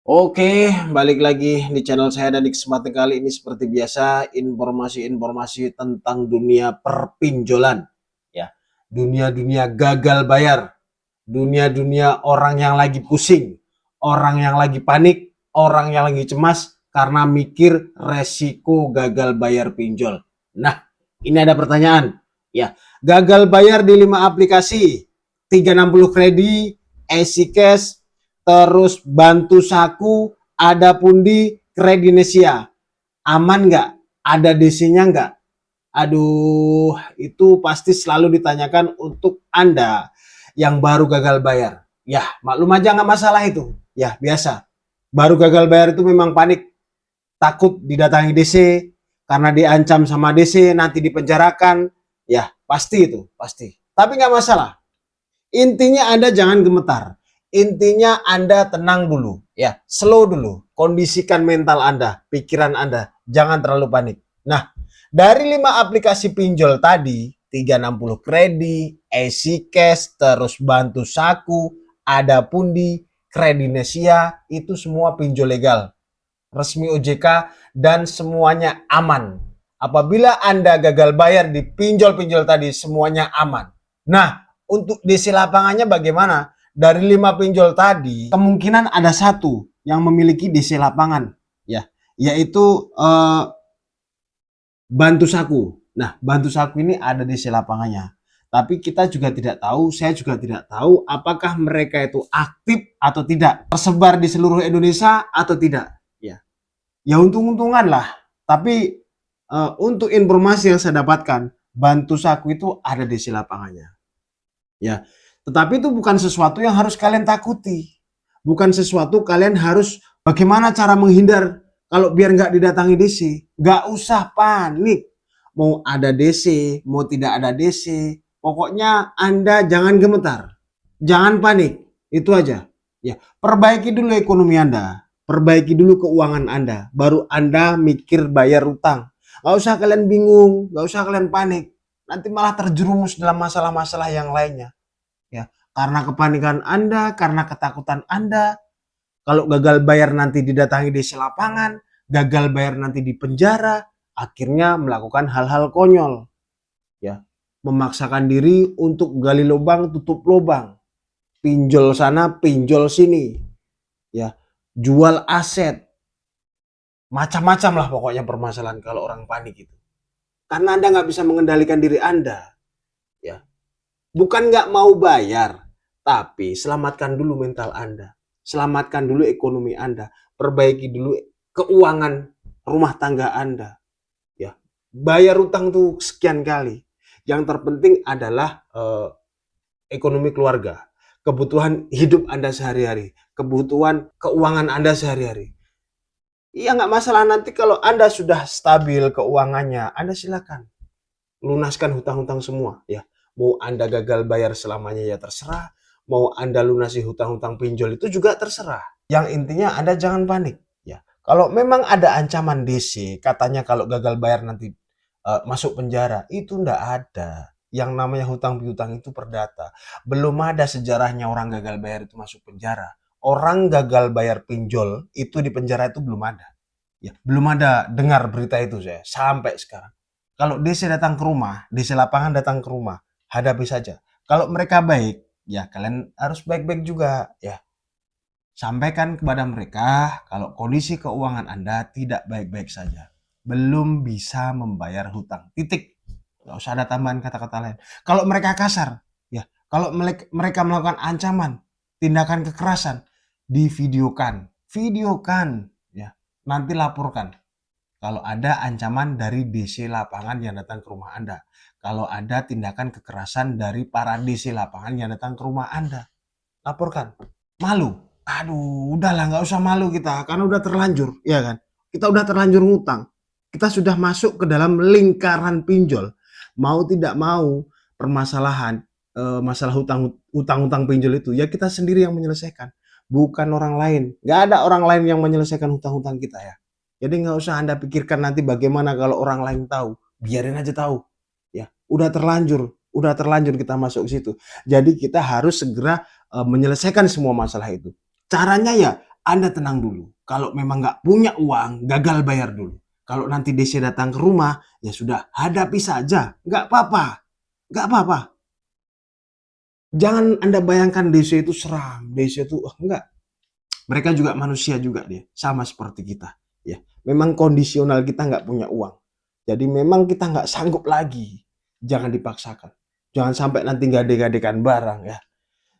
Oke, balik lagi di channel saya dan di kesempatan kali ini seperti biasa informasi-informasi tentang dunia perpinjolan ya. Dunia-dunia gagal bayar, dunia-dunia orang yang lagi pusing, orang yang lagi panik, orang yang lagi cemas karena mikir resiko gagal bayar pinjol. Nah, ini ada pertanyaan ya. Gagal bayar di 5 aplikasi, 360 Kredi, Easy Cash, terus Bantu Saku, ada Pundi, Kredinesia. Aman nggak? Ada DC-nya nggak? Aduh, itu pasti selalu ditanyakan untuk Anda yang baru gagal bayar. Ya, maklum aja nggak masalah itu. Ya, biasa. Baru gagal bayar itu memang panik, takut didatangi DC, karena diancam sama DC, nanti dipenjarakan. Ya, pasti itu, pasti. Tapi nggak masalah. Intinya Anda jangan gemetar. Intinya Anda tenang dulu, ya, slow dulu. Kondisikan mental Anda, pikiran Anda, jangan terlalu panik. Nah, dari 5 aplikasi pinjol tadi, 360 Kredi, Easy Cash, terus Bantu Saku, ada Pundi, Kredinesia, itu semua pinjol legal, resmi OJK, dan semuanya aman. Apabila Anda gagal bayar di pinjol-pinjol tadi, semuanya aman. Nah, untuk DC lapangannya bagaimana? Dari 5 pinjol tadi, kemungkinan ada satu yang memiliki DC lapangan, ya, yaitu Bantu Saku. Nah, Bantu Saku ini ada DC lapangannya. Tapi kita juga tidak tahu, saya juga tidak tahu apakah mereka itu aktif atau tidak, tersebar di seluruh Indonesia atau tidak. Ya untung-untungan lah. Tapi untuk informasi yang saya dapatkan, Bantu Saku itu ada di lapangannya. Ya, tetapi itu bukan sesuatu yang harus kalian takuti. Bukan sesuatu kalian harus bagaimana cara menghindar kalau biar nggak didatangi DC. Nggak usah panik. Mau ada DC, mau tidak ada DC. Pokoknya Anda jangan gemetar. Jangan panik. Itu aja. Ya, perbaiki dulu ekonomi Anda. Perbaiki dulu keuangan Anda. Baru Anda mikir bayar utang. Nggak usah kalian bingung. Nggak usah kalian panik. Nanti malah terjerumus dalam masalah-masalah yang lainnya. Ya, karena kepanikan Anda, karena ketakutan Anda, kalau gagal bayar nanti didatangi desa lapangan, gagal bayar nanti di penjara, akhirnya melakukan hal-hal konyol, ya, memaksakan diri untuk gali lubang, tutup lubang, pinjol sana, pinjol sini, ya, jual aset, macam-macam lah pokoknya permasalahan kalau orang panik itu. Karena Anda nggak bisa mengendalikan diri Anda, ya. Bukan nggak mau bayar, tapi selamatkan dulu mental Anda. Selamatkan dulu ekonomi Anda. Perbaiki dulu keuangan rumah tangga Anda. Ya, bayar utang tuh sekian kali. Yang terpenting adalah ekonomi keluarga, kebutuhan hidup Anda sehari-hari, kebutuhan keuangan Anda sehari-hari. Iya nggak masalah, nanti kalau Anda sudah stabil keuangannya, Anda silakan lunaskan hutang-hutang semua, ya. Mau Anda gagal bayar selamanya ya terserah, mau Anda lunasi hutang-hutang pinjol itu juga terserah. Yang intinya Anda jangan panik, ya. Kalau memang ada ancaman DC, katanya kalau gagal bayar nanti masuk penjara, itu ndak ada. Yang namanya hutang piutang itu perdata. Belum ada sejarahnya orang gagal bayar itu masuk penjara. Orang gagal bayar pinjol itu di penjara itu belum ada. Ya, belum ada dengar berita itu saya sampai sekarang. Kalau DC datang ke rumah, DC lapangan datang ke rumah, hadapi saja. Kalau mereka baik, ya kalian harus baik-baik juga, ya. Sampaikan kepada mereka kalau kondisi keuangan Anda tidak baik-baik saja. Belum bisa membayar hutang. Titik. Nggak usah ada tambahan kata-kata lain. Kalau mereka kasar, ya. Kalau mereka melakukan ancaman, tindakan kekerasan, divideokan. Videokan, ya. Nanti laporkan. Kalau ada ancaman dari DC lapangan yang datang ke rumah Anda. Kalau ada tindakan kekerasan dari para DC lapangan yang datang ke rumah Anda. Laporkan. Malu. Aduh, udahlah nggak usah malu kita. Karena udah terlanjur, ya kan? Kita udah terlanjur ngutang. Kita sudah masuk ke dalam lingkaran pinjol. Mau tidak mau, permasalahan masalah hutang-hutang pinjol itu, ya kita sendiri yang menyelesaikan. Bukan orang lain. Nggak ada orang lain yang menyelesaikan hutang-hutang kita, ya. Jadi nggak usah Anda pikirkan nanti bagaimana kalau orang lain tahu. Biarin aja tahu. Ya, udah terlanjur kita masuk ke situ. Jadi kita harus segera menyelesaikan semua masalah itu. Caranya ya Anda tenang dulu. Kalau memang nggak punya uang, gagal bayar dulu. Kalau nanti DC datang ke rumah, ya sudah, hadapi saja. Nggak apa-apa. Nggak apa-apa. Jangan Anda bayangkan DC itu seram. DC itu, enggak. Mereka juga manusia juga dia. Sama seperti kita. Ya, memang kondisional kita nggak punya uang. Jadi memang kita nggak sanggup lagi. Jangan dipaksakan. Jangan sampai nanti gade-gadekan barang ya.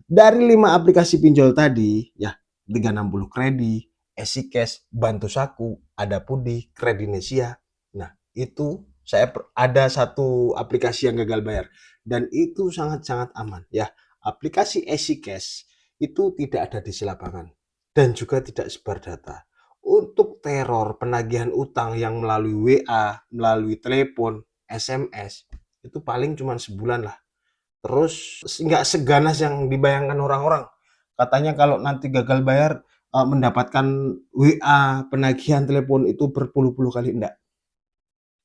Dari 5 aplikasi pinjol tadi, ya 360 Kredi, EasyCash, Bantu Saku, Ada Pudi, Kredinesia. Nah, itu saya ada satu aplikasi yang gagal bayar dan itu sangat-sangat aman ya. Aplikasi EasyCash itu tidak ada di lapangan dan juga tidak sebar data. Untuk teror penagihan utang yang melalui WA, melalui telepon, SMS, itu paling cuma sebulan lah. Terus nggak seganas yang dibayangkan orang-orang. Katanya kalau nanti gagal bayar mendapatkan WA penagihan telepon itu berpuluh-puluh kali, enggak.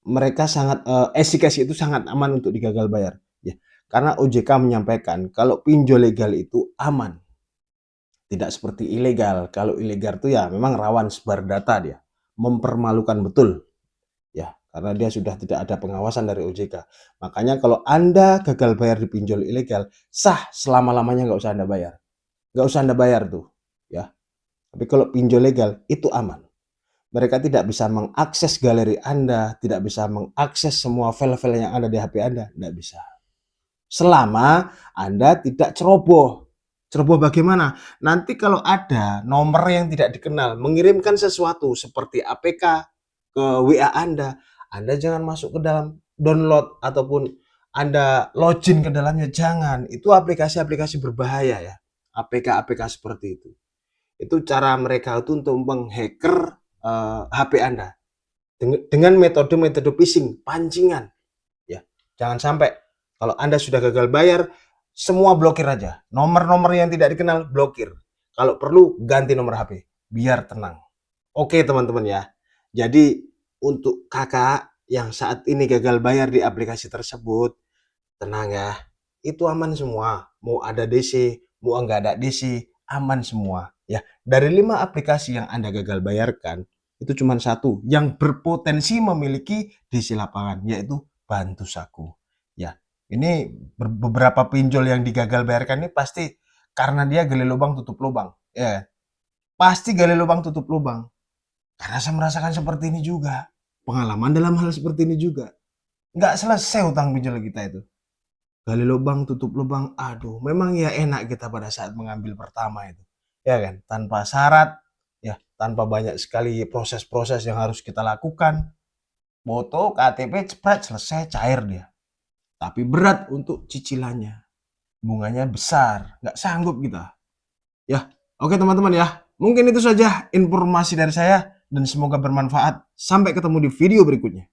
Mereka sangat efikasi itu sangat aman untuk digagal bayar ya. Karena OJK menyampaikan kalau pinjol legal itu aman. Tidak seperti ilegal. Kalau ilegal itu ya memang rawan sebar data dia. Mempermalukan betul. Ya, karena dia sudah tidak ada pengawasan dari OJK. Makanya kalau Anda gagal bayar di pinjol ilegal, sah selama-lamanya nggak usah Anda bayar. Nggak usah Anda bayar tuh. Ya. Tapi kalau pinjol legal, itu aman. Mereka tidak bisa mengakses galeri Anda, tidak bisa mengakses semua file-file yang ada di HP Anda. Tidak bisa. Selama Anda tidak ceroboh. Ceroboh bagaimana? Nanti kalau ada nomor yang tidak dikenal mengirimkan sesuatu seperti APK ke WA Anda jangan masuk ke dalam download ataupun Anda login ke dalamnya, jangan. Itu aplikasi-aplikasi berbahaya ya. APK-APK seperti itu. Itu cara mereka itu untuk menghacker HP Anda dengan metode-metode phishing, pancingan. Ya, jangan sampai kalau Anda sudah gagal bayar, semua blokir aja. Nomor-nomor yang tidak dikenal blokir. Kalau perlu ganti nomor HP biar tenang. Oke teman-teman ya. Jadi untuk kakak yang saat ini gagal bayar di aplikasi tersebut, tenang ya. Itu aman semua. Mau ada DC, mau enggak ada DC, aman semua. Ya, dari 5 aplikasi yang Anda gagal bayarkan, itu cuma satu yang berpotensi memiliki DC lapangan, yaitu Bantu Saku. Ya, ini beberapa pinjol yang digagal bayarkan ini pasti karena dia gali lubang tutup lubang. Ya, pasti gali lubang tutup lubang. Karena saya merasakan seperti ini juga. Pengalaman dalam hal seperti ini juga. Nggak selesai utang pinjol kita itu. Gali lubang, tutup lubang. Aduh, memang ya enak kita pada saat mengambil pertama itu. Ya kan? Tanpa syarat, ya, tanpa banyak sekali proses-proses yang harus kita lakukan. Foto, KTP, cepet, selesai, cair dia. Tapi berat untuk cicilannya. Bunganya besar. Nggak sanggup kita. Ya, oke teman-teman ya. Mungkin itu saja informasi dari saya dan semoga bermanfaat. Sampai ketemu di video berikutnya.